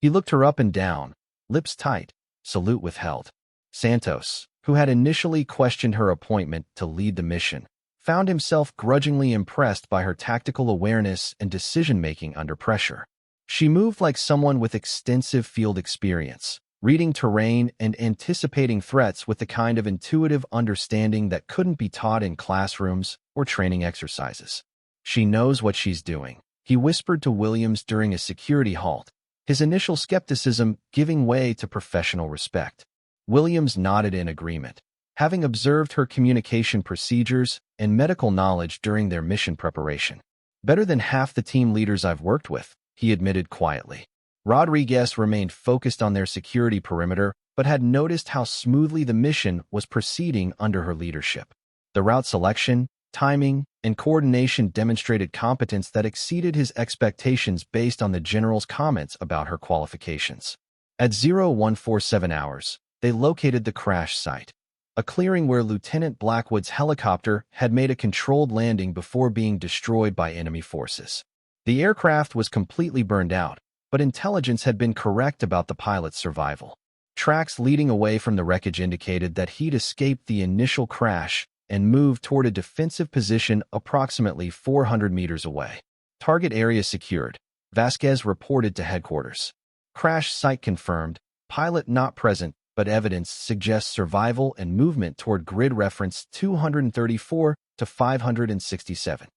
He looked her up and down, lips tight, salute withheld. Santos, who had initially questioned her appointment to lead the mission, found himself grudgingly impressed by her tactical awareness and decision-making under pressure. She moved like someone with extensive field experience, reading terrain and anticipating threats with the kind of intuitive understanding that couldn't be taught in classrooms or training exercises. "She knows what she's doing," he whispered to Williams during a security halt, his initial skepticism giving way to professional respect. Williams nodded in agreement, having observed her communication procedures and medical knowledge during their mission preparation. "Better than half the team leaders I've worked with," he admitted quietly. Rodriguez remained focused on their security perimeter, but had noticed how smoothly the mission was proceeding under her leadership. The route selection, timing, and coordination demonstrated competence that exceeded his expectations based on the general's comments about her qualifications. At 0147 hours, they located the crash site, a clearing where Lieutenant Blackwood's helicopter had made a controlled landing before being destroyed by enemy forces. The aircraft was completely burned out, but intelligence had been correct about the pilot's survival. Tracks leading away from the wreckage indicated that he'd escaped the initial crash and moved toward a defensive position approximately 400 meters away. "Target area secured," Vasquez reported to headquarters. "Crash site confirmed, pilot not present, but evidence suggests survival and movement toward grid reference 234 to 567.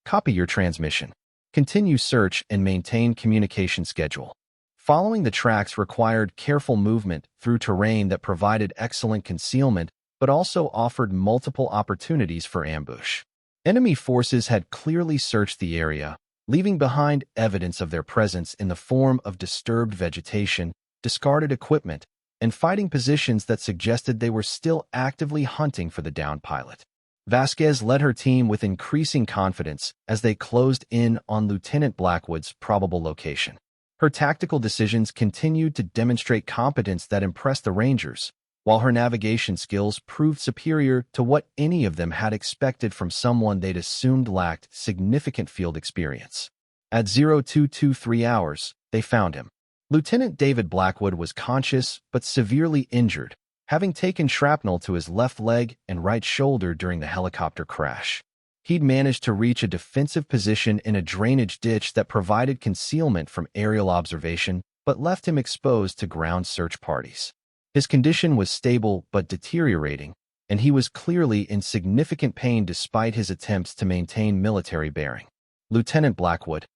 Copy your transmission. Continue search and maintain communication schedule." Following the tracks required careful movement through terrain that provided excellent concealment but also offered multiple opportunities for ambush. Enemy forces had clearly searched the area, leaving behind evidence of their presence in the form of disturbed vegetation, discarded equipment, and fighting positions that suggested they were still actively hunting for the downed pilot. Vasquez led her team with increasing confidence as they closed in on Lieutenant Blackwood's probable location. Her tactical decisions continued to demonstrate competence that impressed the Rangers, while her navigation skills proved superior to what any of them had expected from someone they'd assumed lacked significant field experience. At 0223 hours, they found him. Lieutenant David Blackwood was conscious but severely injured, having taken shrapnel to his left leg and right shoulder during the helicopter crash. He'd managed to reach a defensive position in a drainage ditch that provided concealment from aerial observation, but left him exposed to ground search parties. His condition was stable but deteriorating, and he was clearly in significant pain despite his attempts to maintain military bearing. "Lieutenant Blackwood,"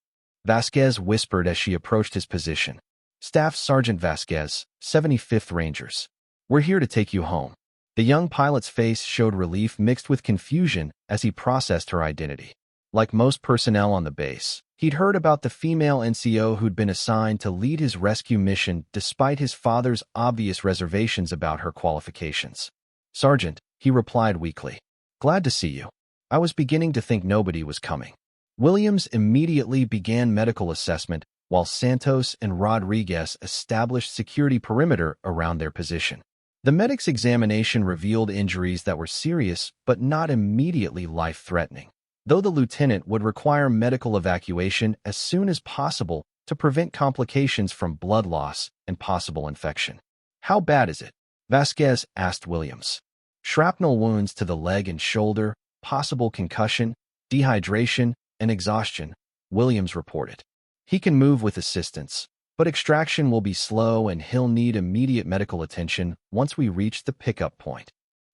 Vasquez whispered as she approached his position. "Staff Sergeant Vasquez, 75th Rangers. We're here to take you home." The young pilot's face showed relief mixed with confusion as he processed her identity. Like most personnel on the base, he'd heard about the female NCO who'd been assigned to lead his rescue mission despite his father's obvious reservations about her qualifications. "Sergeant," he replied weakly. "Glad to see you. I was beginning to think nobody was coming." Williams immediately began medical assessment, while Santos and Rodriguez established security perimeter around their position. The medic's examination revealed injuries that were serious but not immediately life-threatening, though the lieutenant would require medical evacuation as soon as possible to prevent complications from blood loss and possible infection. "How bad is it?" Vasquez asked Williams. "Shrapnel wounds to the leg and shoulder, possible concussion, dehydration, and exhaustion," Williams reported. "He can move with assistance, but extraction will be slow and he'll need immediate medical attention once we reach the pickup point."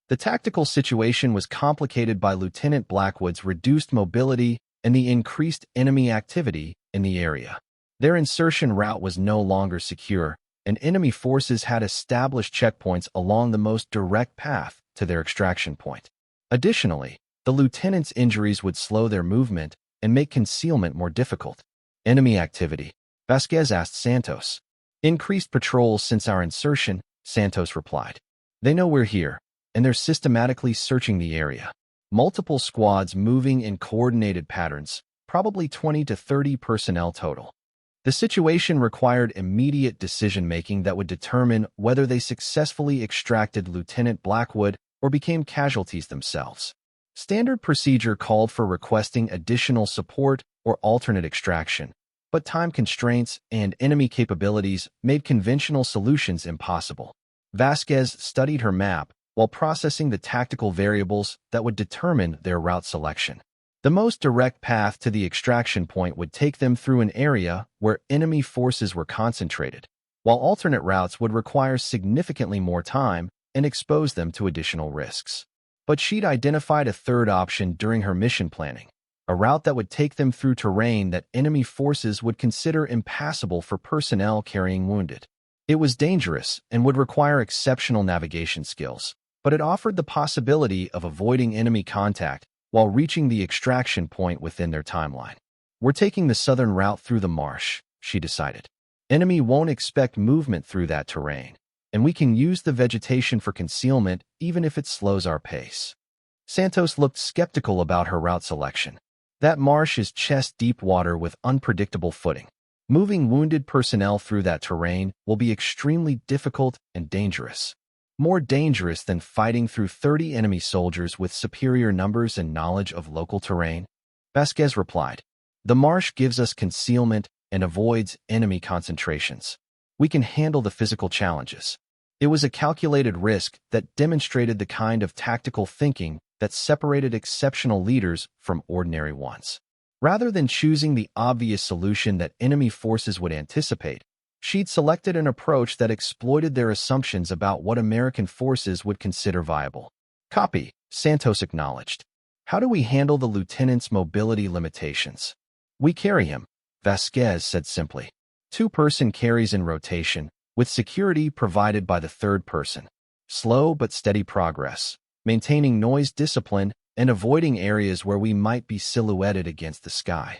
The tactical situation was complicated by Lieutenant Blackwood's reduced mobility and the increased enemy activity in the area. Their insertion route was no longer secure, and enemy forces had established checkpoints along the most direct path to their extraction point. Additionally, the lieutenant's injuries would slow their movement and make concealment more difficult. "Enemy activity," Vasquez asked Santos. "Increased patrols since our insertion," Santos replied. "They know we're here, and they're systematically searching the area. Multiple squads moving in coordinated patterns, probably 20 to 30 personnel total." The situation required immediate decision-making that would determine whether they successfully extracted Lieutenant Blackwood or became casualties themselves. Standard procedure called for requesting additional support or alternate extraction, but time constraints and enemy capabilities made conventional solutions impossible. Vasquez studied her map while processing the tactical variables that would determine their route selection. The most direct path to the extraction point would take them through an area where enemy forces were concentrated, while alternate routes would require significantly more time and expose them to additional risks. But she'd identified a third option during her mission planning, a route that would take them through terrain that enemy forces would consider impassable for personnel carrying wounded. It was dangerous and would require exceptional navigation skills, but it offered the possibility of avoiding enemy contact while reaching the extraction point within their timeline. We're taking the southern route through the marsh, she decided. Enemy won't expect movement through that terrain, and we can use the vegetation for concealment even if it slows our pace. Santos looked skeptical about her route selection. That marsh is chest-deep water with unpredictable footing. Moving wounded personnel through that terrain will be extremely difficult and dangerous. More dangerous than fighting through 30 enemy soldiers with superior numbers and knowledge of local terrain, Vasquez replied. The marsh gives us concealment and avoids enemy concentrations. We can handle the physical challenges. It was a calculated risk that demonstrated the kind of tactical thinking that separated exceptional leaders from ordinary ones. Rather than choosing the obvious solution that enemy forces would anticipate, she'd selected an approach that exploited their assumptions about what American forces would consider viable. Copy, Santos acknowledged. How do we handle the lieutenant's mobility limitations? We carry him, Vasquez said simply. 2-person carries in rotation, with security provided by the third person. Slow but steady progress, maintaining noise discipline and avoiding areas where we might be silhouetted against the sky.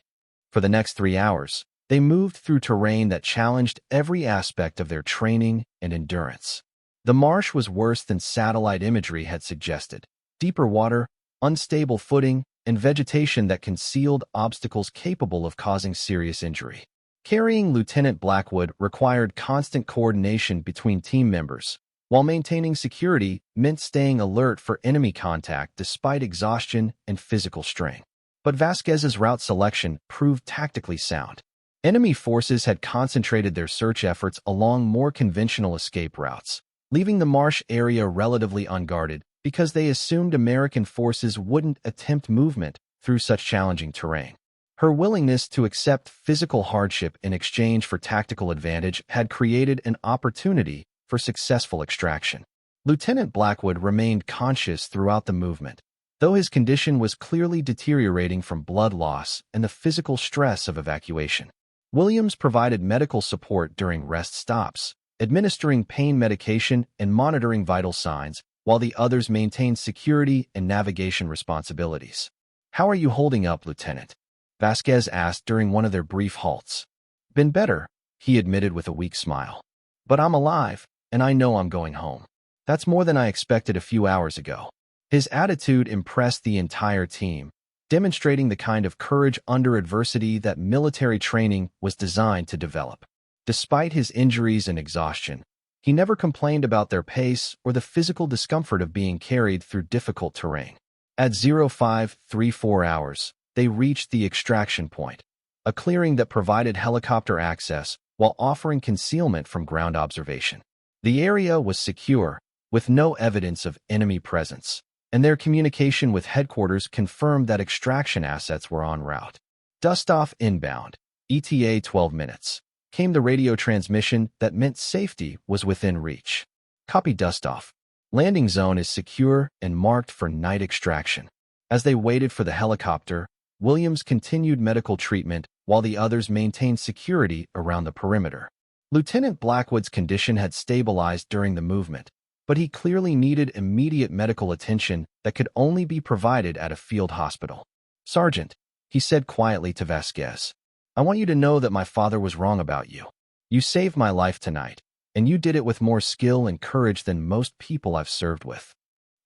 For the next 3 hours, they moved through terrain that challenged every aspect of their training and endurance. The marsh was worse than satellite imagery had suggested. Deeper water, unstable footing, and vegetation that concealed obstacles capable of causing serious injury. Carrying Lieutenant Blackwood required constant coordination between team members, while maintaining security meant staying alert for enemy contact despite exhaustion and physical strain. But Vasquez's route selection proved tactically sound. Enemy forces had concentrated their search efforts along more conventional escape routes, leaving the marsh area relatively unguarded because they assumed American forces wouldn't attempt movement through such challenging terrain. Her willingness to accept physical hardship in exchange for tactical advantage had created an opportunity for successful extraction. Lieutenant Blackwood remained conscious throughout the movement, though his condition was clearly deteriorating from blood loss and the physical stress of evacuation. Williams provided medical support during rest stops, administering pain medication and monitoring vital signs, while the others maintained security and navigation responsibilities. How are you holding up, Lieutenant? Vasquez asked during one of their brief halts. Been better, he admitted with a weak smile. But I'm alive, and I know I'm going home. That's more than I expected a few hours ago. His attitude impressed the entire team, demonstrating the kind of courage under adversity that military training was designed to develop. Despite his injuries and exhaustion, he never complained about their pace or the physical discomfort of being carried through difficult terrain. At 0534 hours, they reached the extraction point, a clearing that provided helicopter access while offering concealment from ground observation. The area was secure, with no evidence of enemy presence, and their communication with headquarters confirmed that extraction assets were en route. Dustoff inbound, ETA 12 minutes. Came the radio transmission that meant safety was within reach. Copy Dustoff. Landing zone is secure and marked for night extraction. As they waited for the helicopter, Williams continued medical treatment while the others maintained security around the perimeter. Lieutenant Blackwood's condition had stabilized during the movement, but he clearly needed immediate medical attention that could only be provided at a field hospital. Sergeant, he said quietly to Vasquez, I want you to know that my father was wrong about you. You saved my life tonight, and you did it with more skill and courage than most people I've served with.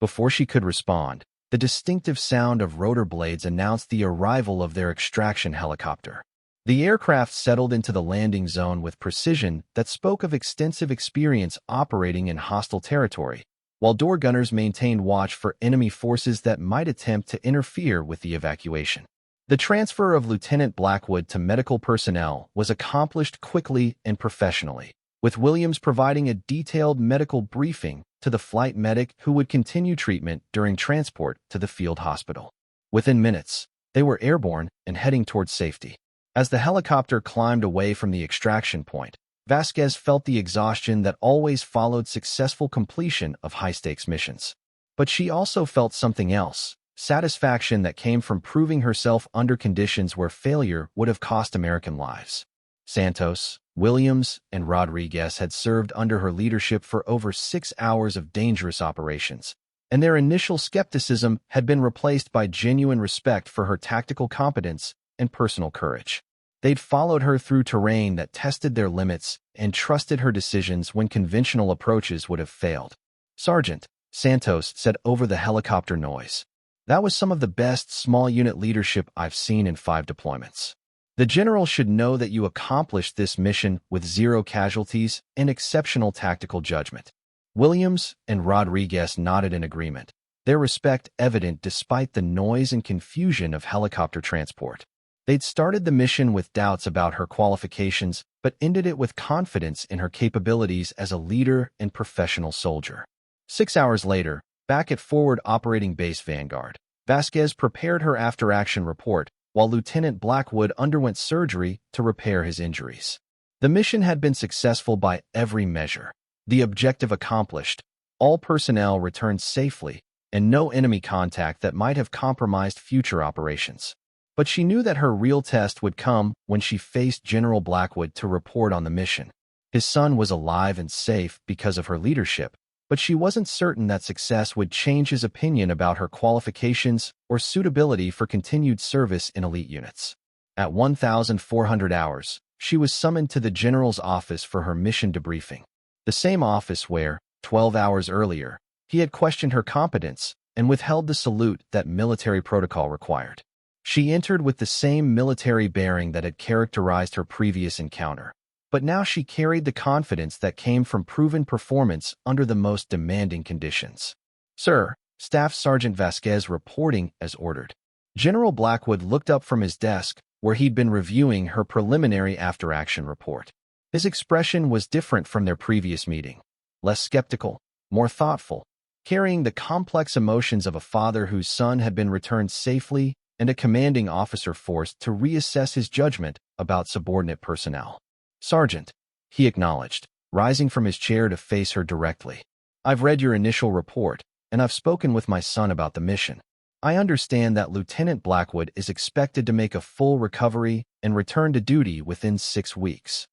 Before she could respond, the distinctive sound of rotor blades announced the arrival of their extraction helicopter. The aircraft settled into the landing zone with precision that spoke of extensive experience operating in hostile territory, while door gunners maintained watch for enemy forces that might attempt to interfere with the evacuation. The transfer of Lieutenant Blackwood to medical personnel was accomplished quickly and professionally, with Williams providing a detailed medical briefing to the flight medic who would continue treatment during transport to the field hospital. Within minutes, they were airborne and heading towards safety. As the helicopter climbed away from the extraction point, Vasquez felt the exhaustion that always followed successful completion of high-stakes missions. But she also felt something else, satisfaction that came from proving herself under conditions where failure would have cost American lives. Santos, Williams, and Rodriguez had served under her leadership for over 6 hours of dangerous operations, and their initial skepticism had been replaced by genuine respect for her tactical competence and personal courage. They'd followed her through terrain that tested their limits and trusted her decisions when conventional approaches would have failed. "Sergeant," Santos said over the helicopter noise, "that was some of the best small unit leadership I've seen in 5 deployments. The general should know that you accomplished this mission with 0 casualties and exceptional tactical judgment." Williams and Rodriguez nodded in agreement, their respect evident despite the noise and confusion of helicopter transport. They'd started the mission with doubts about her qualifications, but ended it with confidence in her capabilities as a leader and professional soldier. 6 hours later, back at Forward Operating Base Vanguard, Vasquez prepared her after-action report while Lieutenant Blackwood underwent surgery to repair his injuries. The mission had been successful by every measure. The objective accomplished, all personnel returned safely, and no enemy contact that might have compromised future operations. But she knew that her real test would come when she faced General Blackwood to report on the mission. His son was alive and safe because of her leadership, but she wasn't certain that success would change his opinion about her qualifications or suitability for continued service in elite units. At 1,400 hours, she was summoned to the general's office for her mission debriefing, the same office where, 12 hours earlier, he had questioned her competence and withheld the salute that military protocol required. She entered with the same military bearing that had characterized her previous encounter, but now she carried the confidence that came from proven performance under the most demanding conditions. "Sir," Staff Sergeant Vasquez reporting as ordered. General Blackwood looked up from his desk, where he'd been reviewing her preliminary after-action report. His expression was different from their previous meeting, less skeptical, more thoughtful, carrying the complex emotions of a father whose son had been returned safely and a commanding officer forced to reassess his judgment about subordinate personnel. "Sergeant," he acknowledged, rising from his chair to face her directly. "I've read your initial report, and I've spoken with my son about the mission. I understand that Lieutenant Blackwood is expected to make a full recovery and return to duty within 6 weeks."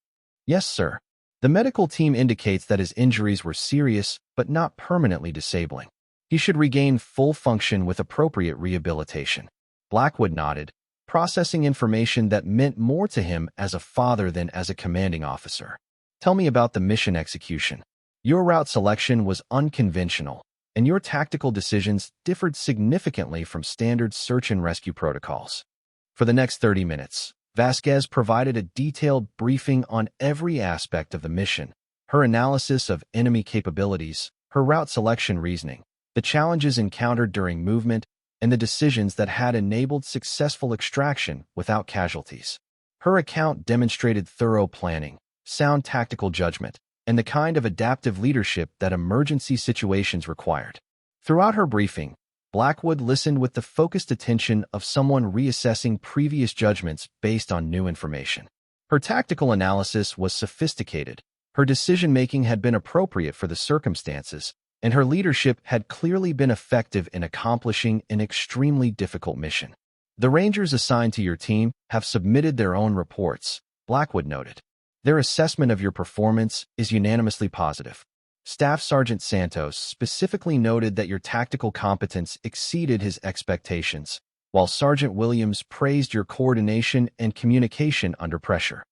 "Yes, sir. The medical team indicates that his injuries were serious but not permanently disabling. He should regain full function with appropriate rehabilitation." Blackwood nodded, processing information that meant more to him as a father than as a commanding officer. "Tell me about the mission execution. Your route selection was unconventional, and your tactical decisions differed significantly from standard search and rescue protocols." For the next 30 minutes, Vasquez provided a detailed briefing on every aspect of the mission, her analysis of enemy capabilities, her route selection reasoning, the challenges encountered during movement, and the decisions that had enabled successful extraction without casualties. Her account demonstrated thorough planning, sound tactical judgment, and the kind of adaptive leadership that emergency situations required. Throughout her briefing, Blackwood listened with the focused attention of someone reassessing previous judgments based on new information. Her tactical analysis was sophisticated, her decision-making had been appropriate for the circumstances, and her leadership had clearly been effective in accomplishing an extremely difficult mission. "The Rangers assigned to your team have submitted their own reports," Blackwood noted. "Their assessment of your performance is unanimously positive. Staff Sergeant Santos specifically noted that your tactical competence exceeded his expectations, while Sergeant Williams praised your coordination and communication under pressure."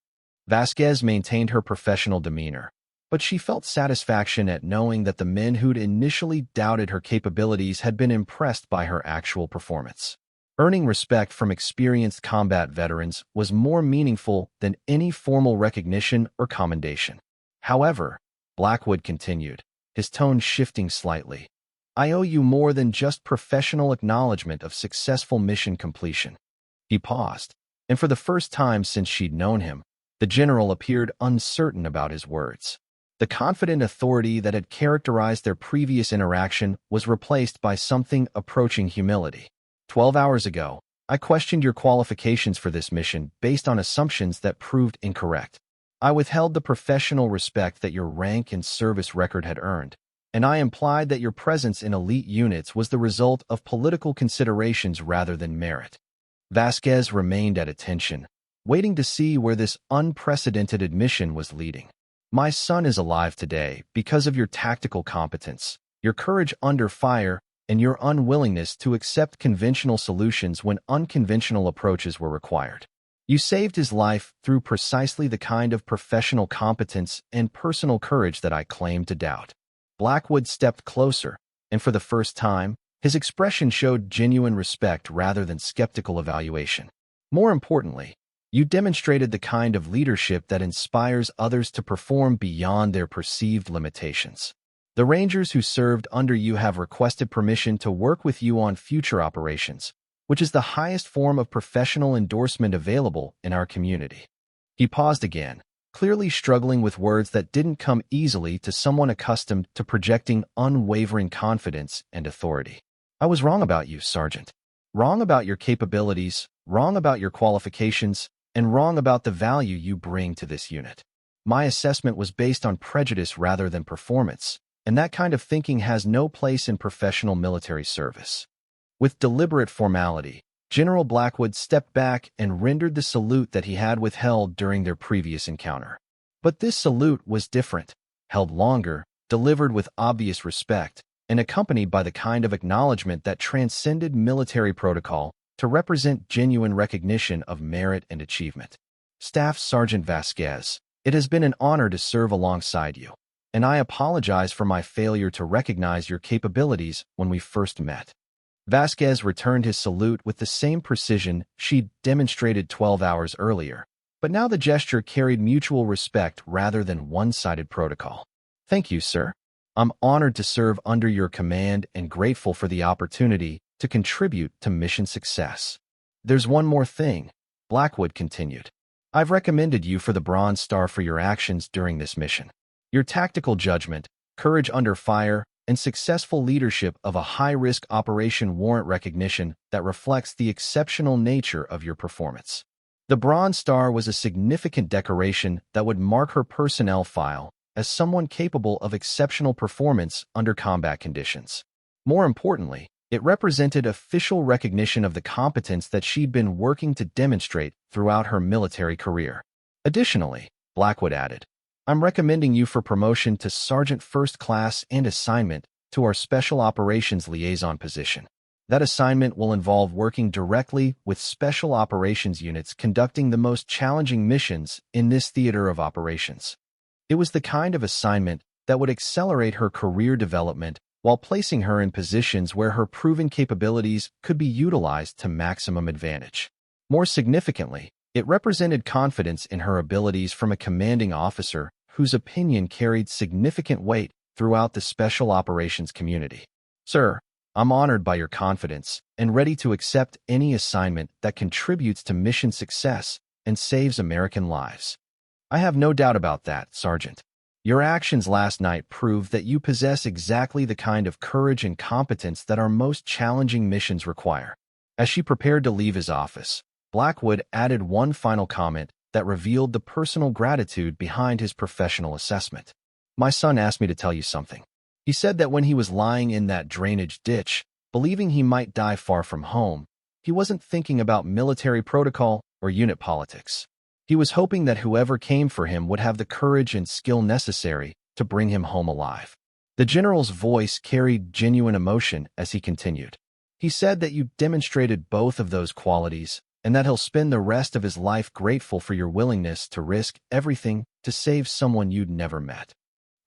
Vasquez maintained her professional demeanor, but she felt satisfaction at knowing that the men who'd initially doubted her capabilities had been impressed by her actual performance. Earning respect from experienced combat veterans was more meaningful than any formal recognition or commendation. However, Blackwood continued, his tone shifting slightly, "I owe you more than just professional acknowledgement of successful mission completion. He paused, and for the first time since she'd known him, the general appeared uncertain about his words. The confident authority that had characterized their previous interaction was replaced by something approaching humility. 12 hours ago, I questioned your qualifications for this mission based on assumptions that proved incorrect. I withheld the professional respect that your rank and service record had earned, and I implied that your presence in elite units was the result of political considerations rather than merit. Vasquez remained at attention, waiting to see where this unprecedented admission was leading. My son is alive today because of your tactical competence, your courage under fire, and your unwillingness to accept conventional solutions when unconventional approaches were required. You saved his life through precisely the kind of professional competence and personal courage that I claimed to doubt. Blackwood stepped closer, and for the first time, his expression showed genuine respect rather than skeptical evaluation. More importantly, you demonstrated the kind of leadership that inspires others to perform beyond their perceived limitations. The Rangers who served under you have requested permission to work with you on future operations, which is the highest form of professional endorsement available in our community. He paused again, clearly struggling with words that didn't come easily to someone accustomed to projecting unwavering confidence and authority. I was wrong about you, Sergeant. Wrong about your capabilities, wrong about your qualifications, and wrong about the value you bring to this unit. My assessment was based on prejudice rather than performance, and that kind of thinking has no place in professional military service. With deliberate formality, General Blackwood stepped back and rendered the salute that he had withheld during their previous encounter. But this salute was different, held longer, delivered with obvious respect, and accompanied by the kind of acknowledgement that transcended military protocol to represent genuine recognition of merit and achievement. Staff Sergeant Vasquez, it has been an honor to serve alongside you, and I apologize for my failure to recognize your capabilities when we first met. Vasquez returned his salute with the same precision she'd demonstrated 12 hours earlier, but now the gesture carried mutual respect rather than one-sided protocol. Thank you, sir. I'm honored to serve under your command and grateful for the opportunity to contribute to mission success. There's one more thing, Blackwood continued. I've recommended you for the Bronze Star for your actions during this mission. Your tactical judgment, courage under fire, and successful leadership of a high-risk operation warrant recognition that reflects the exceptional nature of your performance. The Bronze Star was a significant decoration that would mark her personnel file as someone capable of exceptional performance under combat conditions. More importantly, it represented official recognition of the competence that she'd been working to demonstrate throughout her military career. Additionally, Blackwood added, I'm recommending you for promotion to Sergeant First Class and assignment to our Special Operations Liaison position. That assignment will involve working directly with Special Operations units conducting the most challenging missions in this theater of operations. It was the kind of assignment that would accelerate her career development while placing her in positions where her proven capabilities could be utilized to maximum advantage. More significantly, it represented confidence in her abilities from a commanding officer whose opinion carried significant weight throughout the special operations community. Sir, I'm honored by your confidence and ready to accept any assignment that contributes to mission success and saves American lives. I have no doubt about that, Sergeant. Your actions last night prove that you possess exactly the kind of courage and competence that our most challenging missions require. As she prepared to leave his office, Blackwood added one final comment that revealed the personal gratitude behind his professional assessment. My son asked me to tell you something. He said that when he was lying in that drainage ditch, believing he might die far from home, he wasn't thinking about military protocol or unit politics. He was hoping that whoever came for him would have the courage and skill necessary to bring him home alive. The general's voice carried genuine emotion as he continued. He said that you demonstrated both of those qualities and that he'll spend the rest of his life grateful for your willingness to risk everything to save someone you'd never met.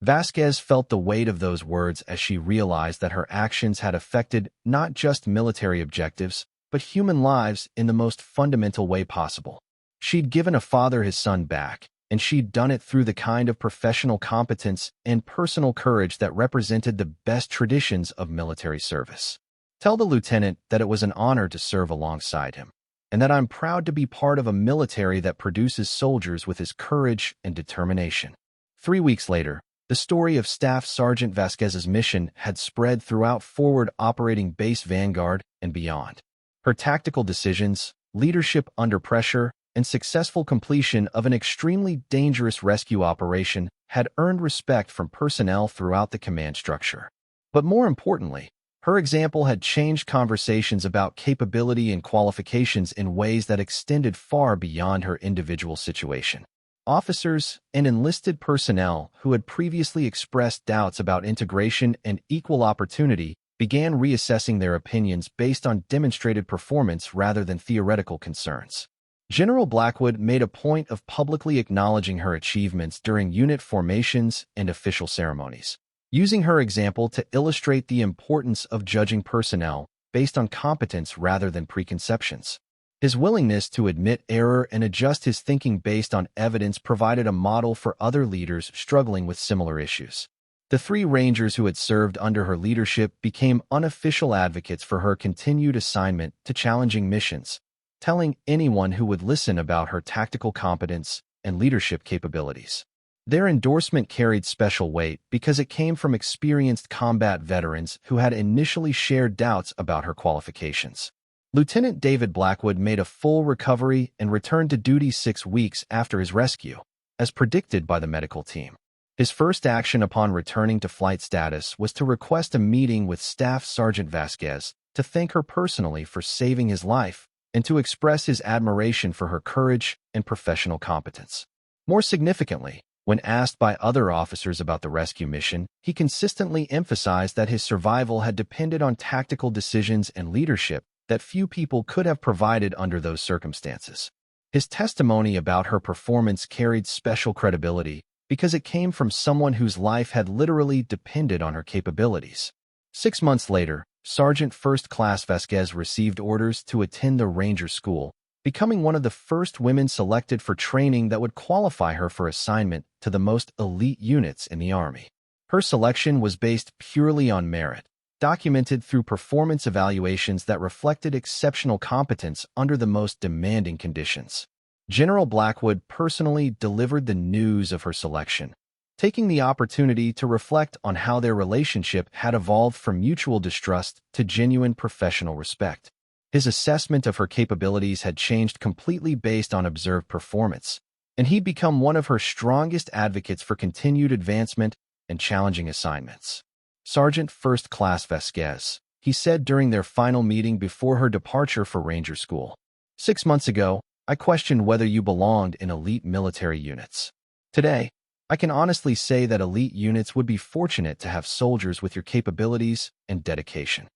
Vasquez felt the weight of those words as she realized that her actions had affected not just military objectives, but human lives in the most fundamental way possible. She'd given a father his son back, and she'd done it through the kind of professional competence and personal courage that represented the best traditions of military service. Tell the lieutenant that it was an honor to serve alongside him. and that I'm proud to be part of a military that produces soldiers with his courage and determination." 3 weeks later, the story of Staff Sergeant Vasquez's mission had spread throughout Forward Operating Base Vanguard and beyond. Her tactical decisions, leadership under pressure, and successful completion of an extremely dangerous rescue operation had earned respect from personnel throughout the command structure. But more importantly, her example had changed conversations about capability and qualifications in ways that extended far beyond her individual situation. Officers and enlisted personnel who had previously expressed doubts about integration and equal opportunity began reassessing their opinions based on demonstrated performance rather than theoretical concerns. General Blackwood made a point of publicly acknowledging her achievements during unit formations and official ceremonies, using her example to illustrate the importance of judging personnel based on competence rather than preconceptions. His willingness to admit error and adjust his thinking based on evidence provided a model for other leaders struggling with similar issues. The 3 Rangers who had served under her leadership became unofficial advocates for her continued assignment to challenging missions, telling anyone who would listen about her tactical competence and leadership capabilities. Their endorsement carried special weight because it came from experienced combat veterans who had initially shared doubts about her qualifications. Lieutenant David Blackwood made a full recovery and returned to duty 6 weeks after his rescue, as predicted by the medical team. His first action upon returning to flight status was to request a meeting with Staff Sergeant Vasquez to thank her personally for saving his life and to express his admiration for her courage and professional competence. More significantly, when asked by other officers about the rescue mission, he consistently emphasized that his survival had depended on tactical decisions and leadership that few people could have provided under those circumstances. His testimony about her performance carried special credibility because it came from someone whose life had literally depended on her capabilities. 6 months later, Sergeant First Class Vasquez received orders to attend the Ranger School, becoming one of the first women selected for training that would qualify her for assignment to the most elite units in the Army. Her selection was based purely on merit, documented through performance evaluations that reflected exceptional competence under the most demanding conditions. General Blackwood personally delivered the news of her selection, taking the opportunity to reflect on how their relationship had evolved from mutual distrust to genuine professional respect. His assessment of her capabilities had changed completely based on observed performance, and he'd become one of her strongest advocates for continued advancement and challenging assignments. "Sergeant First Class Vasquez," he said during their final meeting before her departure for Ranger School. "6 months ago, I questioned whether you belonged in elite military units. Today, I can honestly say that elite units would be fortunate to have soldiers with your capabilities and dedication."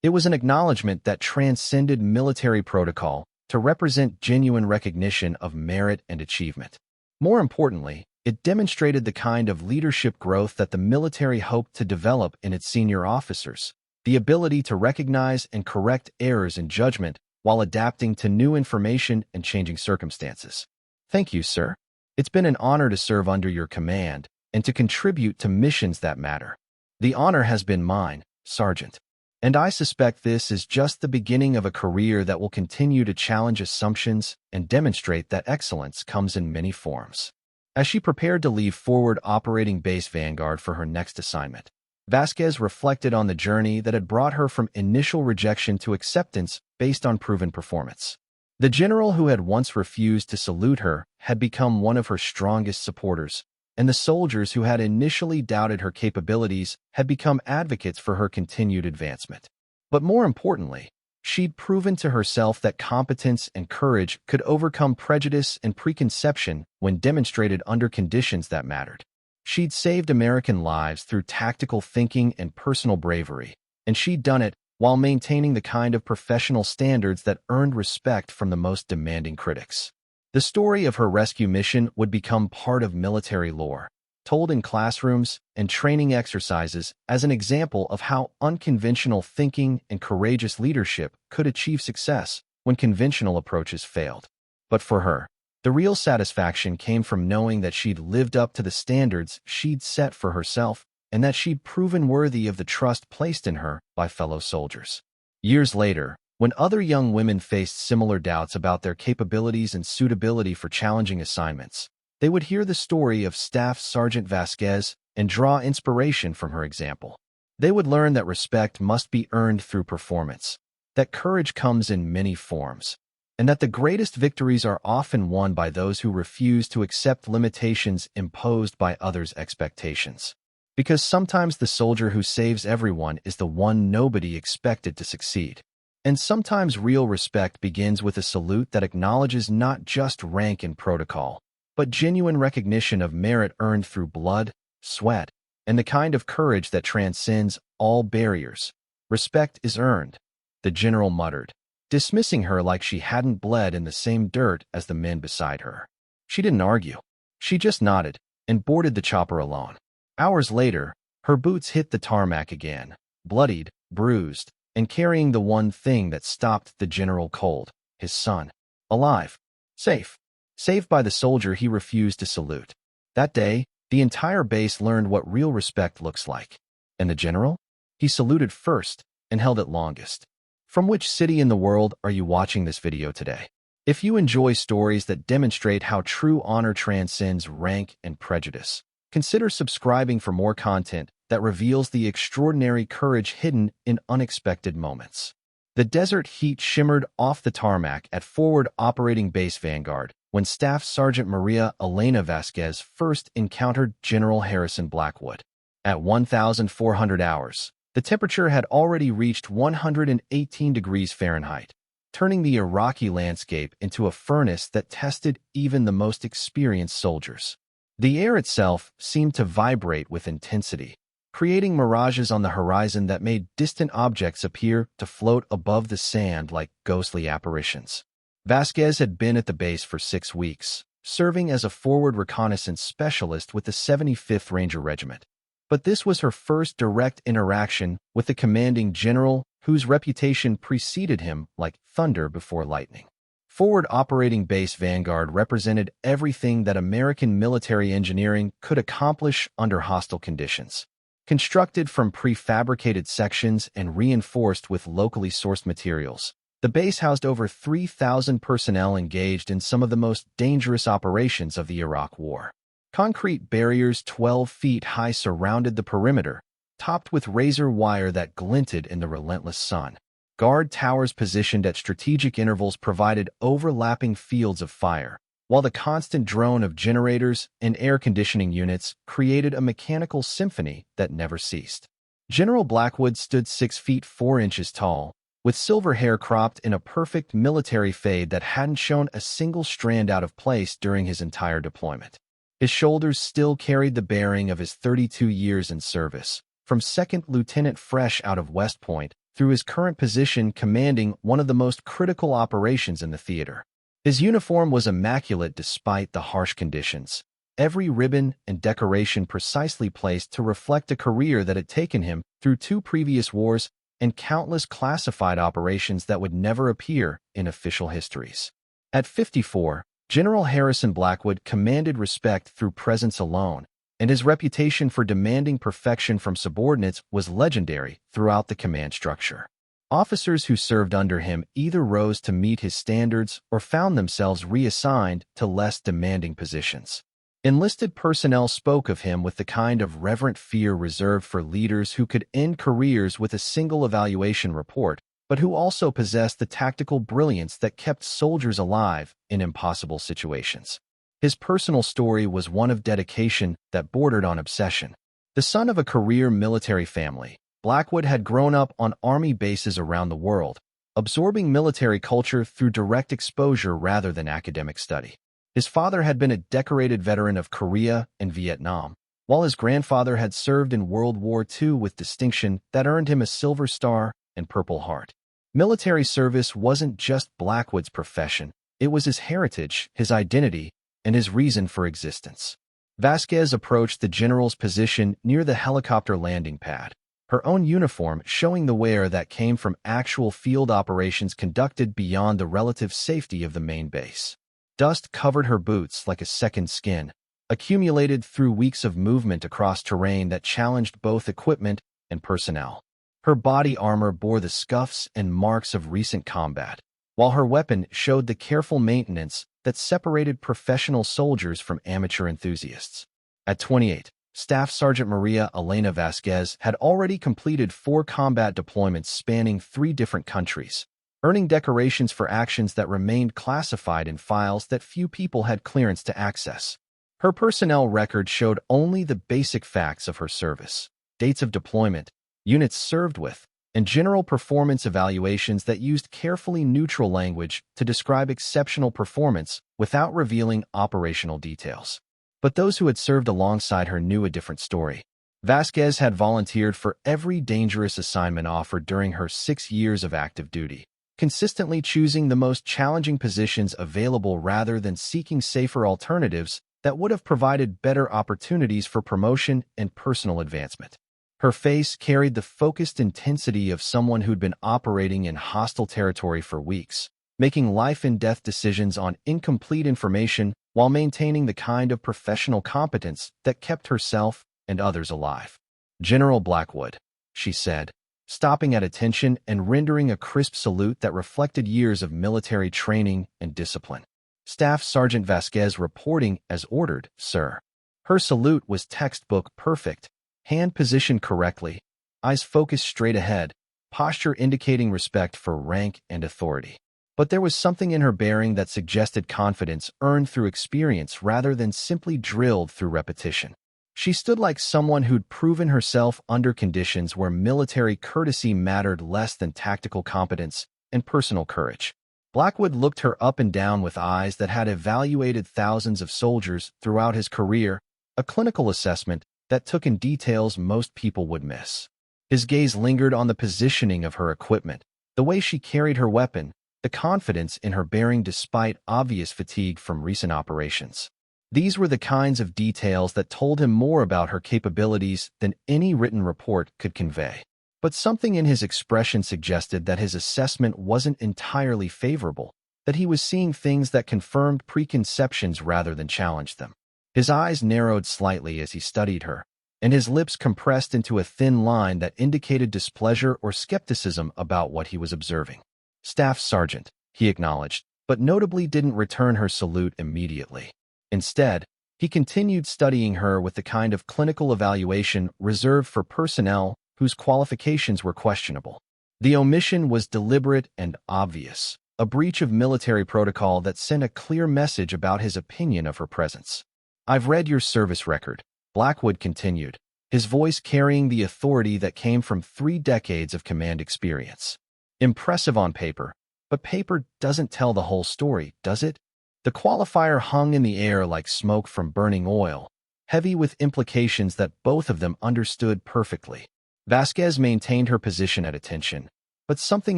It was an acknowledgement that transcended military protocol to represent genuine recognition of merit and achievement. More importantly, it demonstrated the kind of leadership growth that the military hoped to develop in its senior officers, the ability to recognize and correct errors in judgment while adapting to new information and changing circumstances. "Thank you, sir. It's been an honor to serve under your command and to contribute to missions that matter. The honor has been mine, Sergeant. And I suspect this is just the beginning of a career that will continue to challenge assumptions and demonstrate that excellence comes in many forms." As she prepared to leave Forward Operating Base Vanguard for her next assignment, Vasquez reflected on the journey that had brought her from initial rejection to acceptance based on proven performance. The general who had once refused to salute her had become one of her strongest supporters, and the soldiers who had initially doubted her capabilities had become advocates for her continued advancement. But more importantly, she'd proven to herself that competence and courage could overcome prejudice and preconception when demonstrated under conditions that mattered. She'd saved American lives through tactical thinking and personal bravery, and she'd done it while maintaining the kind of professional standards that earned respect from the most demanding critics. The story of her rescue mission would become part of military lore, told in classrooms and training exercises as an example of how unconventional thinking and courageous leadership could achieve success when conventional approaches failed. But for her, the real satisfaction came from knowing that she'd lived up to the standards she'd set for herself and that she'd proven worthy of the trust placed in her by fellow soldiers. Years later, When other young women faced similar doubts about their capabilities and suitability for challenging assignments, they would hear the story of Staff Sergeant Vasquez and draw inspiration from her example. They would learn that respect must be earned through performance, that courage comes in many forms, and that the greatest victories are often won by those who refuse to accept limitations imposed by others' expectations. Because sometimes the soldier who saves everyone is the one nobody expected to succeed. And sometimes real respect begins with a salute that acknowledges not just rank and protocol, but genuine recognition of merit earned through blood, sweat, and the kind of courage that transcends all barriers. Respect is earned, the general muttered, dismissing her like she hadn't bled in the same dirt as the men beside her. She didn't argue. She just nodded and boarded the chopper alone. Hours later, her boots hit the tarmac again, bloodied, bruised, and carrying the one thing that stopped the general cold, his son. Alive. Safe. Saved by the soldier he refused to salute. That day, the entire base learned what real respect looks like. And the general? He saluted first and held it longest. From which city in the world are you watching this video today? If you enjoy stories that demonstrate how true honor transcends rank and prejudice, consider subscribing for more content that reveals the extraordinary courage hidden in unexpected moments. The desert heat shimmered off the tarmac at Forward Operating Base Vanguard when Staff Sergeant Maria Elena Vasquez first encountered General Harrison Blackwood. At 1,400 hours, the temperature had already reached 118 degrees Fahrenheit, turning the Iraqi landscape into a furnace that tested even the most experienced soldiers. The air itself seemed to vibrate with intensity, creating mirages on the horizon that made distant objects appear to float above the sand like ghostly apparitions. Vasquez had been at the base for 6 weeks, serving as a forward reconnaissance specialist with the 75th Ranger Regiment. But this was her first direct interaction with the commanding general whose reputation preceded him like thunder before lightning. Forward Operating Base Vanguard represented everything that American military engineering could accomplish under hostile conditions. Constructed from prefabricated sections and reinforced with locally sourced materials, the base housed over 3,000 personnel engaged in some of the most dangerous operations of the Iraq War. Concrete barriers 12 feet high surrounded the perimeter, topped with razor wire that glinted in the relentless sun. Guard towers positioned at strategic intervals provided overlapping fields of fire, while the constant drone of generators and air conditioning units created a mechanical symphony that never ceased. General Blackwood stood 6 feet 4 inches tall, with silver hair cropped in a perfect military fade that hadn't shown a single strand out of place during his entire deployment. His shoulders still carried the bearing of his 32 years in service, from second lieutenant fresh out of West Point through his current position commanding one of the most critical operations in the theater. His uniform was immaculate despite the harsh conditions, every ribbon and decoration precisely placed to reflect a career that had taken him through 2 previous wars and countless classified operations that would never appear in official histories. At 54, General Harrison Blackwood commanded respect through presence alone, and his reputation for demanding perfection from subordinates was legendary throughout the command structure. Officers who served under him either rose to meet his standards or found themselves reassigned to less demanding positions. Enlisted personnel spoke of him with the kind of reverent fear reserved for leaders who could end careers with a single evaluation report, but who also possessed the tactical brilliance that kept soldiers alive in impossible situations. His personal story was one of dedication that bordered on obsession. The son of a career military family, Blackwood had grown up on Army bases around the world, absorbing military culture through direct exposure rather than academic study. His father had been a decorated veteran of Korea and Vietnam, while his grandfather had served in World War II with distinction that earned him a Silver Star and Purple Heart. Military service wasn't just Blackwood's profession, it was his heritage, his identity, and his reason for existence. Vasquez approached the general's position near the helicopter landing pad, her own uniform showing the wear that came from actual field operations conducted beyond the relative safety of the main base. Dust covered her boots like a second skin, accumulated through weeks of movement across terrain that challenged both equipment and personnel. Her body armor bore the scuffs and marks of recent combat, while her weapon showed the careful maintenance that separated professional soldiers from amateur enthusiasts. At 28, Staff Sergeant Maria Elena Vasquez had already completed 4 combat deployments spanning 3 different countries, earning decorations for actions that remained classified in files that few people had clearance to access. Her personnel record showed only the basic facts of her service, dates of deployment, units served with, and general performance evaluations that used carefully neutral language to describe exceptional performance without revealing operational details. But those who had served alongside her knew a different story. Vasquez had volunteered for every dangerous assignment offered during her 6 years of active duty, consistently choosing the most challenging positions available rather than seeking safer alternatives that would have provided better opportunities for promotion and personal advancement. Her face carried the focused intensity of someone who'd been operating in hostile territory for weeks, making life-and-death decisions on incomplete information while maintaining the kind of professional competence that kept herself and others alive. "General Blackwood," she said, stopping at attention and rendering a crisp salute that reflected years of military training and discipline. Staff Sergeant Vasquez reporting as ordered, sir. Her salute was textbook perfect, hand positioned correctly, eyes focused straight ahead, posture indicating respect for rank and authority. But there was something in her bearing that suggested confidence earned through experience rather than simply drilled through repetition. She stood like someone who'd proven herself under conditions where military courtesy mattered less than tactical competence and personal courage. Blackwood looked her up and down with eyes that had evaluated thousands of soldiers throughout his career, a clinical assessment that took in details most people would miss. His gaze lingered on the positioning of her equipment, the way she carried her weapon, the confidence in her bearing despite obvious fatigue from recent operations. These were the kinds of details that told him more about her capabilities than any written report could convey. But something in his expression suggested that his assessment wasn't entirely favorable, that he was seeing things that confirmed preconceptions rather than challenged them. His eyes narrowed slightly as he studied her, and his lips compressed into a thin line that indicated displeasure or skepticism about what he was observing. "Staff Sergeant," he acknowledged, but notably didn't return her salute immediately. Instead, he continued studying her with the kind of clinical evaluation reserved for personnel whose qualifications were questionable. The omission was deliberate and obvious, a breach of military protocol that sent a clear message about his opinion of her presence. "I've read your service record," Blackwood continued, his voice carrying the authority that came from 3 decades of command experience. "Impressive on paper, but paper doesn't tell the whole story, does it?" The qualifier hung in the air like smoke from burning oil, heavy with implications that both of them understood perfectly. Vasquez maintained her position at attention, but something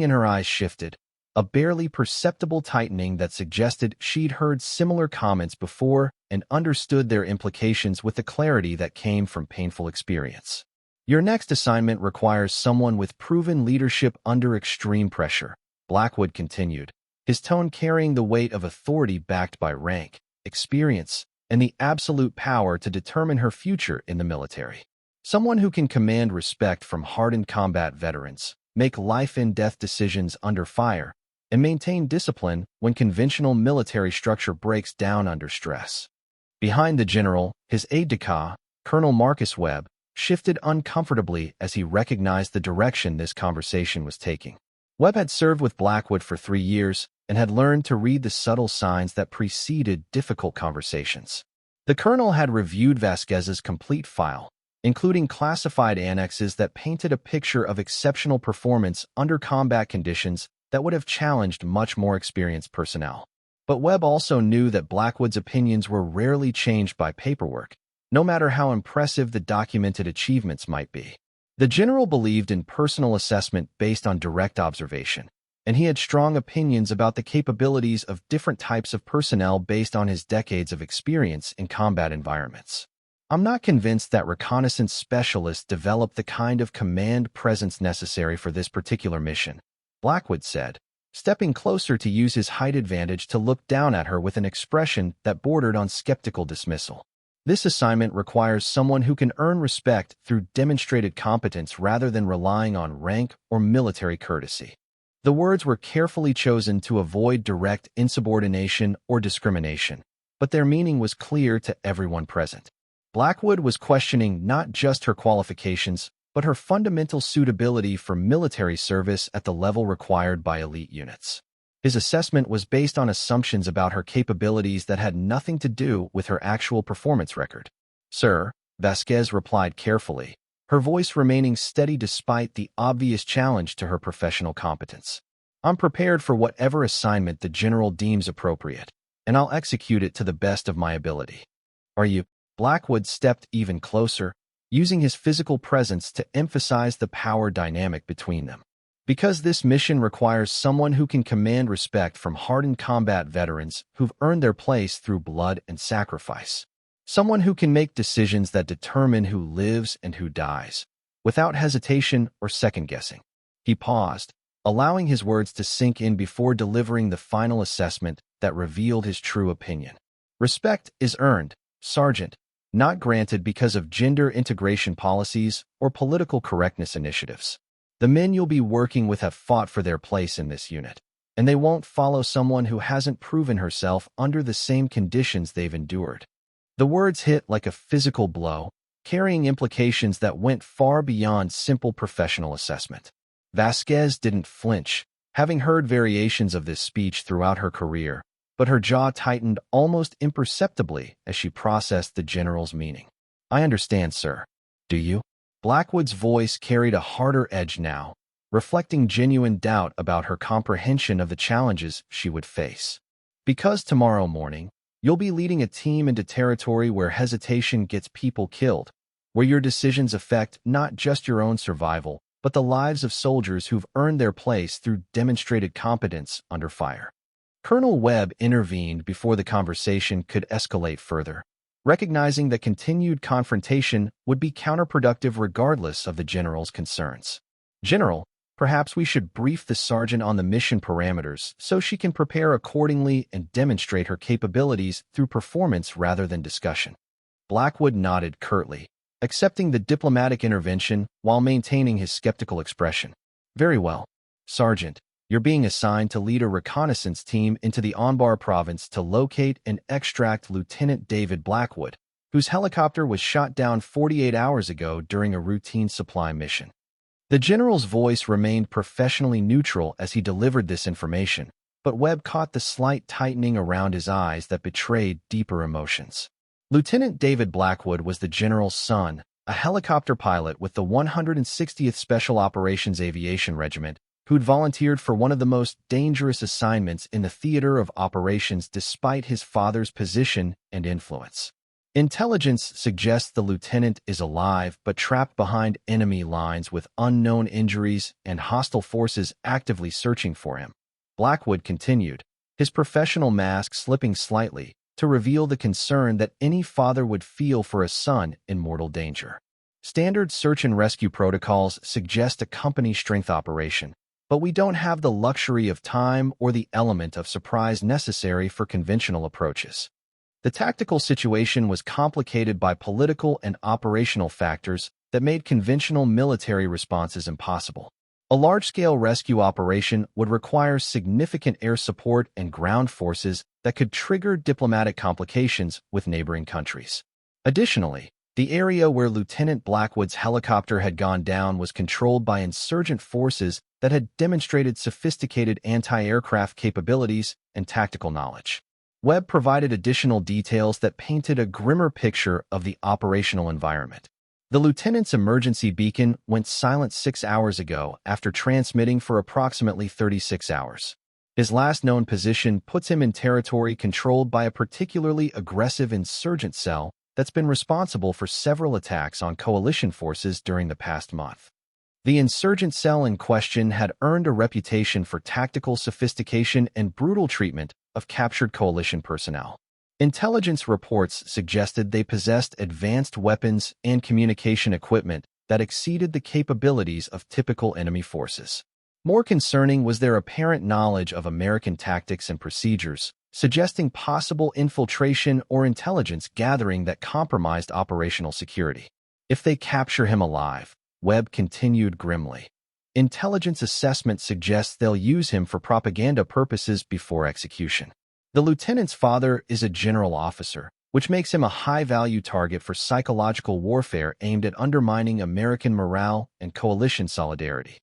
in her eyes shifted, a barely perceptible tightening that suggested she'd heard similar comments before and understood their implications with the clarity that came from painful experience. "Your next assignment requires someone with proven leadership under extreme pressure," Blackwood continued, his tone carrying the weight of authority backed by rank, experience, and the absolute power to determine her future in the military. "Someone who can command respect from hardened combat veterans, make life-and-death decisions under fire, and maintain discipline when conventional military structure breaks down under stress." Behind the general, his aide-de-camp, Colonel Marcus Webb, shifted uncomfortably as he recognized the direction this conversation was taking. Webb had served with Blackwood for 3 years and had learned to read the subtle signs that preceded difficult conversations. The colonel had reviewed Vasquez's complete file, including classified annexes that painted a picture of exceptional performance under combat conditions that would have challenged much more experienced personnel. But Webb also knew that Blackwood's opinions were rarely changed by paperwork, no matter how impressive the documented achievements might be. The general believed in personal assessment based on direct observation, and he had strong opinions about the capabilities of different types of personnel based on his decades of experience in combat environments. "I'm not convinced that reconnaissance specialists develop the kind of command presence necessary for this particular mission," Blackwood said, stepping closer to use his height advantage to look down at her with an expression that bordered on skeptical dismissal. This assignment requires someone who can earn respect through demonstrated competence rather than relying on rank or military courtesy. The words were carefully chosen to avoid direct insubordination or discrimination, but their meaning was clear to everyone present. Blackwood was questioning not just her qualifications, but her fundamental suitability for military service at the level required by elite units. His assessment was based on assumptions about her capabilities that had nothing to do with her actual performance record. "Sir," Vasquez replied carefully, her voice remaining steady despite the obvious challenge to her professional competence. "I'm prepared for whatever assignment the general deems appropriate, and I'll execute it to the best of my ability." "Are you?" Blackwood stepped even closer, using his physical presence to emphasize the power dynamic between them. "Because this mission requires someone who can command respect from hardened combat veterans who've earned their place through blood and sacrifice. Someone who can make decisions that determine who lives and who dies, without hesitation or second-guessing." He paused, allowing his words to sink in before delivering the final assessment that revealed his true opinion. "Respect is earned, Sergeant, not granted because of gender integration policies or political correctness initiatives. The men you'll be working with have fought for their place in this unit, and they won't follow someone who hasn't proven herself under the same conditions they've endured." The words hit like a physical blow, carrying implications that went far beyond simple professional assessment. Vasquez didn't flinch, having heard variations of this speech throughout her career, but her jaw tightened almost imperceptibly as she processed the general's meaning. "I understand, sir. Do you?" Blackwood's voice carried a harder edge now, reflecting genuine doubt about her comprehension of the challenges she would face. "Because tomorrow morning, you'll be leading a team into territory where hesitation gets people killed, where your decisions affect not just your own survival, but the lives of soldiers who've earned their place through demonstrated competence under fire." Colonel Webb intervened before the conversation could escalate further, recognizing that continued confrontation would be counterproductive regardless of the general's concerns. "General, perhaps we should brief the sergeant on the mission parameters so she can prepare accordingly and demonstrate her capabilities through performance rather than discussion." Blackwood nodded curtly, accepting the diplomatic intervention while maintaining his skeptical expression. "Very well, Sergeant. You're being assigned to lead a reconnaissance team into the Anbar province to locate and extract Lieutenant David Blackwood, whose helicopter was shot down 48 hours ago during a routine supply mission." The general's voice remained professionally neutral as he delivered this information, but Webb caught the slight tightening around his eyes that betrayed deeper emotions. Lieutenant David Blackwood was the general's son, a helicopter pilot with the 160th Special Operations Aviation Regiment, who'd volunteered for one of the most dangerous assignments in the theater of operations despite his father's position and influence. Intelligence suggests the lieutenant is alive but trapped behind enemy lines with unknown injuries and hostile forces actively searching for him. Blackwood continued, his professional mask slipping slightly to reveal the concern that any father would feel for a son in mortal danger. "Standard search and rescue protocols suggest a company-strength operation, but we don't have the luxury of time or the element of surprise necessary for conventional approaches." The tactical situation was complicated by political and operational factors that made conventional military responses impossible. A large-scale rescue operation would require significant air support and ground forces that could trigger diplomatic complications with neighboring countries. Additionally, the area where Lieutenant Blackwood's helicopter had gone down was controlled by insurgent forces that had demonstrated sophisticated anti-aircraft capabilities and tactical knowledge. Webb provided additional details that painted a grimmer picture of the operational environment. The lieutenant's emergency beacon went silent 6 hours ago after transmitting for approximately 36 hours. His last known position puts him in territory controlled by a particularly aggressive insurgent cell that's been responsible for several attacks on coalition forces during the past month. The insurgent cell in question had earned a reputation for tactical sophistication and brutal treatment of captured coalition personnel. Intelligence reports suggested they possessed advanced weapons and communication equipment that exceeded the capabilities of typical enemy forces. More concerning was their apparent knowledge of American tactics and procedures, suggesting possible infiltration or intelligence gathering that compromised operational security. If they capture him alive, Webb continued grimly. Intelligence assessment suggests they'll use him for propaganda purposes before execution. The lieutenant's father is a general officer, which makes him a high-value target for psychological warfare aimed at undermining American morale and coalition solidarity.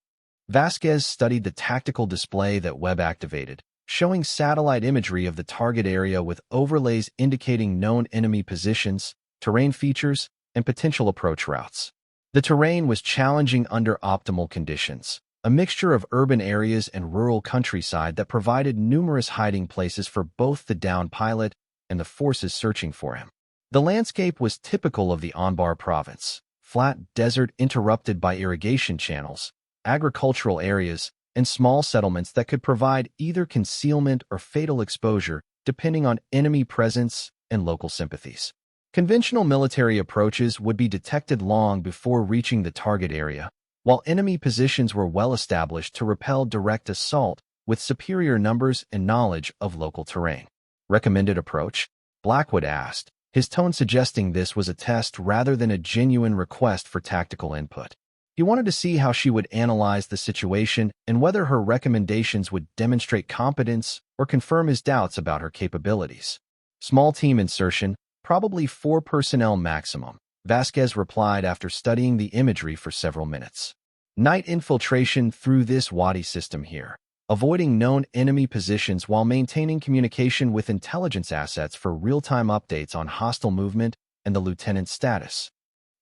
Vasquez studied the tactical display that Webb activated, showing satellite imagery of the target area with overlays indicating known enemy positions, terrain features, and potential approach routes. The terrain was challenging under optimal conditions, a mixture of urban areas and rural countryside that provided numerous hiding places for both the downed pilot and the forces searching for him. The landscape was typical of the Anbar province, flat desert interrupted by irrigation channels, agricultural areas, and small settlements that could provide either concealment or fatal exposure depending on enemy presence and local sympathies. Conventional military approaches would be detected long before reaching the target area, while enemy positions were well established to repel direct assault with superior numbers and knowledge of local terrain. Recommended approach? Blackwood asked, his tone suggesting this was a test rather than a genuine request for tactical input. He wanted to see how she would analyze the situation and whether her recommendations would demonstrate competence or confirm his doubts about her capabilities. Small team insertion, probably 4 personnel maximum, Vasquez replied after studying the imagery for several minutes. Night infiltration through this Wadi system here, avoiding known enemy positions while maintaining communication with intelligence assets for real-time updates on hostile movement and the lieutenant's status.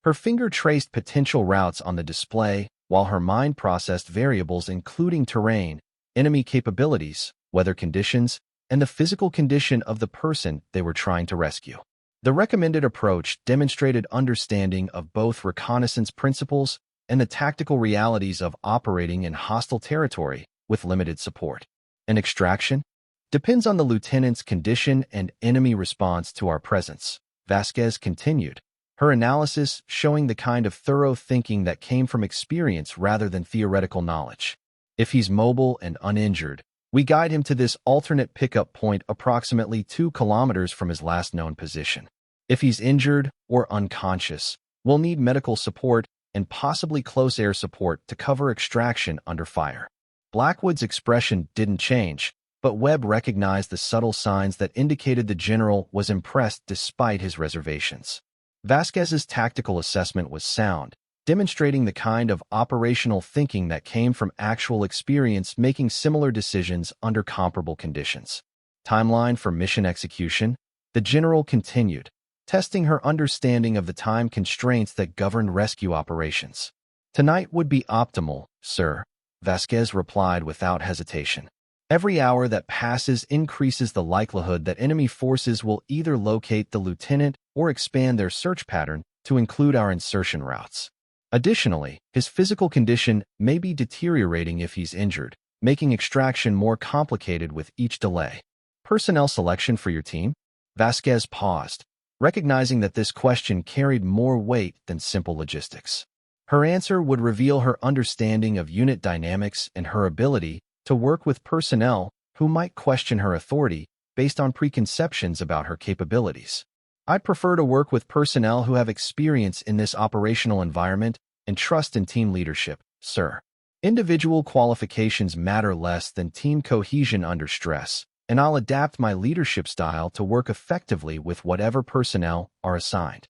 Her finger traced potential routes on the display, while her mind processed variables including terrain, enemy capabilities, weather conditions, and the physical condition of the person they were trying to rescue. The recommended approach demonstrated understanding of both reconnaissance principles and the tactical realities of operating in hostile territory with limited support. An extraction? Depends on the lieutenant's condition and enemy response to our presence, Vasquez continued, her analysis showing the kind of thorough thinking that came from experience rather than theoretical knowledge. If he's mobile and uninjured, we guide him to this alternate pickup point approximately 2 kilometers from his last known position. If he's injured or unconscious, we'll need medical support and possibly close air support to cover extraction under fire. Blackwood's expression didn't change, but Webb recognized the subtle signs that indicated the general was impressed despite his reservations. Vasquez's tactical assessment was sound, demonstrating the kind of operational thinking that came from actual experience making similar decisions under comparable conditions. Timeline for mission execution? The general continued, testing her understanding of the time constraints that governed rescue operations. Tonight would be optimal, sir, Vasquez replied without hesitation. Every hour that passes increases the likelihood that enemy forces will either locate the lieutenant or expand their search pattern to include our insertion routes. Additionally, his physical condition may be deteriorating if he's injured, making extraction more complicated with each delay. Personnel selection for your team? Vasquez paused, recognizing that this question carried more weight than simple logistics. Her answer would reveal her understanding of unit dynamics and her ability to work with personnel who might question her authority based on preconceptions about her capabilities. I'd prefer to work with personnel who have experience in this operational environment and trust in team leadership, sir. Individual qualifications matter less than team cohesion under stress, and I'll adapt my leadership style to work effectively with whatever personnel are assigned.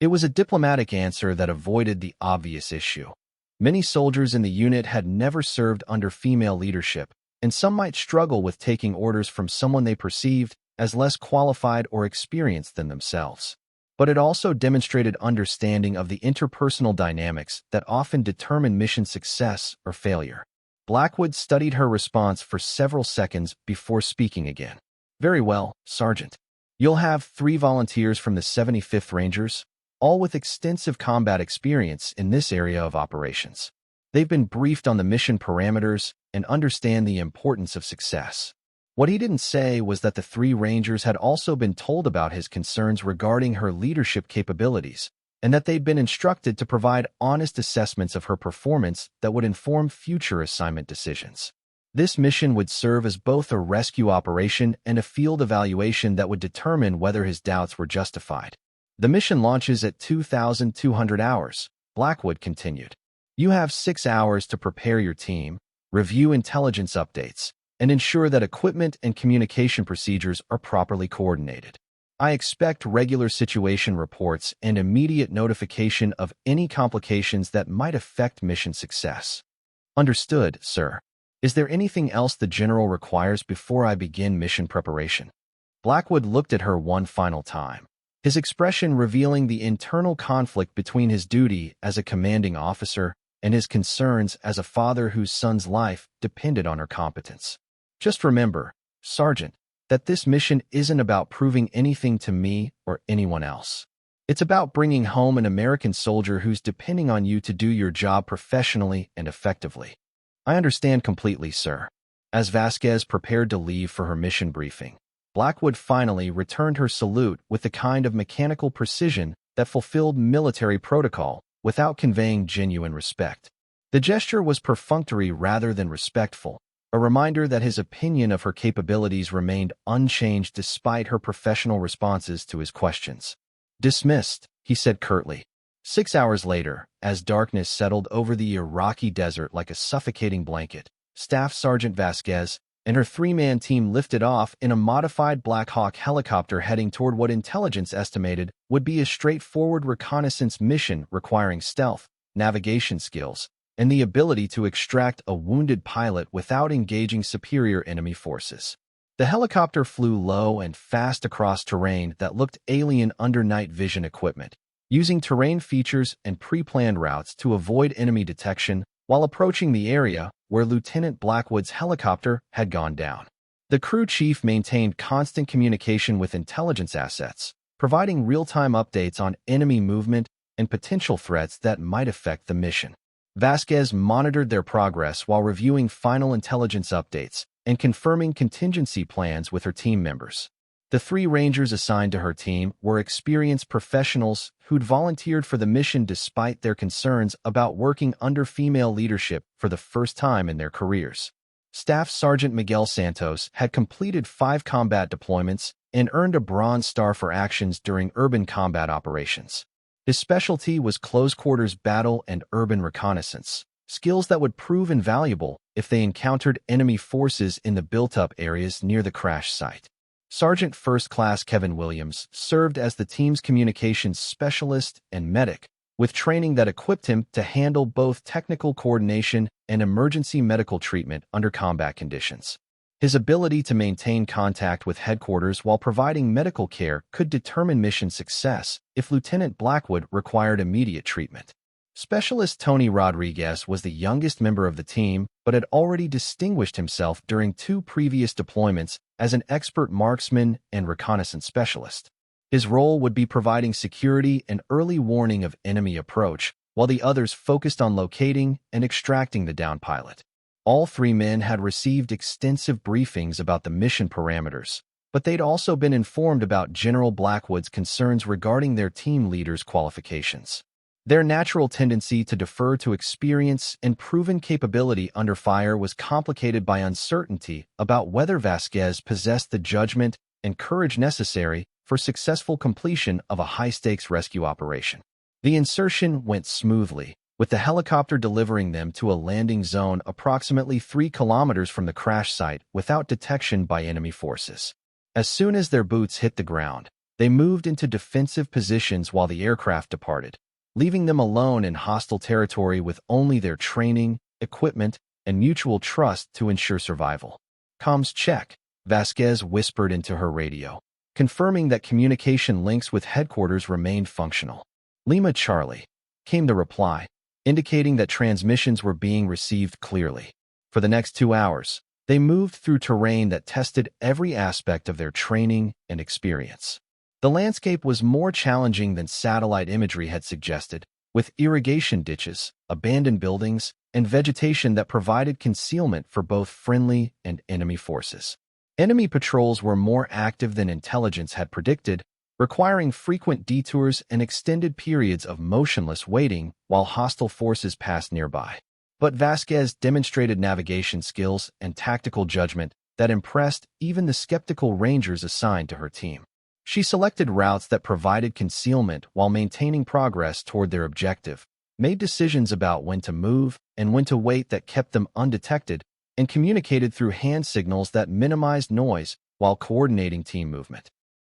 It was a diplomatic answer that avoided the obvious issue. Many soldiers in the unit had never served under female leadership, and some might struggle with taking orders from someone they perceived as less qualified or experienced than themselves. But it also demonstrated understanding of the interpersonal dynamics that often determine mission success or failure. Blackwood studied her response for several seconds before speaking again. Very well, Sergeant. You'll have 3 volunteers from the 75th Rangers, all with extensive combat experience in this area of operations. They've been briefed on the mission parameters and understand the importance of success. What he didn't say was that the 3 Rangers had also been told about his concerns regarding her leadership capabilities, and that they'd been instructed to provide honest assessments of her performance that would inform future assignment decisions. This mission would serve as both a rescue operation and a field evaluation that would determine whether his doubts were justified. The mission launches at 2,200 hours, Blackwood continued. You have 6 hours to prepare your team, review intelligence updates, and ensure that equipment and communication procedures are properly coordinated. I expect regular situation reports and immediate notification of any complications that might affect mission success. Understood, sir. Is there anything else the General requires before I begin mission preparation? Blackwood looked at her one final time, his expression revealing the internal conflict between his duty as a commanding officer and his concerns as a father whose son's life depended on her competence. Just remember, Sergeant, that this mission isn't about proving anything to me or anyone else. It's about bringing home an American soldier who's depending on you to do your job professionally and effectively. I understand completely, sir. As Vasquez prepared to leave for her mission briefing, Blackwood finally returned her salute with the kind of mechanical precision that fulfilled military protocol without conveying genuine respect. The gesture was perfunctory rather than respectful, a reminder that his opinion of her capabilities remained unchanged despite her professional responses to his questions. Dismissed, he said curtly. 6 hours later, as darkness settled over the Iraqi desert like a suffocating blanket, Staff Sergeant Vasquez and her 3-man team lifted off in a modified Black Hawk helicopter heading toward what intelligence estimated would be a straightforward reconnaissance mission requiring stealth, navigation skills, and the ability to extract a wounded pilot without engaging superior enemy forces. The helicopter flew low and fast across terrain that looked alien under night vision equipment, using terrain features and pre-planned routes to avoid enemy detection while approaching the area where Lieutenant Blackwood's helicopter had gone down. The crew chief maintained constant communication with intelligence assets, providing real-time updates on enemy movement and potential threats that might affect the mission. Vasquez monitored their progress while reviewing final intelligence updates and confirming contingency plans with her team members. The 3 Rangers assigned to her team were experienced professionals who'd volunteered for the mission despite their concerns about working under female leadership for the first time in their careers. Staff Sergeant Miguel Santos had completed 5 combat deployments and earned a Bronze Star for actions during urban combat operations. His specialty was close-quarters battle and urban reconnaissance, skills that would prove invaluable if they encountered enemy forces in the built-up areas near the crash site. Sergeant First Class Kevin Williams served as the team's communications specialist and medic, with training that equipped him to handle both technical coordination and emergency medical treatment under combat conditions. His ability to maintain contact with headquarters while providing medical care could determine mission success if Lieutenant Blackwood required immediate treatment. Specialist Tony Rodriguez was the youngest member of the team, but had already distinguished himself during 2 previous deployments as an expert marksman and reconnaissance specialist. His role would be providing security and early warning of enemy approach, while the others focused on locating and extracting the downed pilot. All 3 men had received extensive briefings about the mission parameters, but they'd also been informed about General Blackwood's concerns regarding their team leader's qualifications. Their natural tendency to defer to experience and proven capability under fire was complicated by uncertainty about whether Vasquez possessed the judgment and courage necessary for successful completion of a high-stakes rescue operation. The insertion went smoothly, with the helicopter delivering them to a landing zone approximately 3 kilometers from the crash site without detection by enemy forces. As soon as their boots hit the ground, they moved into defensive positions while the aircraft departed, leaving them alone in hostile territory with only their training, equipment, and mutual trust to ensure survival. "Comms check," Vasquez whispered into her radio, confirming that communication links with headquarters remained functional. "Lima Charlie," came the reply, indicating that transmissions were being received clearly. For the next 2 hours, they moved through terrain that tested every aspect of their training and experience. The landscape was more challenging than satellite imagery had suggested, with irrigation ditches, abandoned buildings, and vegetation that provided concealment for both friendly and enemy forces. Enemy patrols were more active than intelligence had predicted, requiring frequent detours and extended periods of motionless waiting while hostile forces passed nearby. But Vasquez demonstrated navigation skills and tactical judgment that impressed even the skeptical rangers assigned to her team. She selected routes that provided concealment while maintaining progress toward their objective, made decisions about when to move and when to wait that kept them undetected, and communicated through hand signals that minimized noise while coordinating team movement.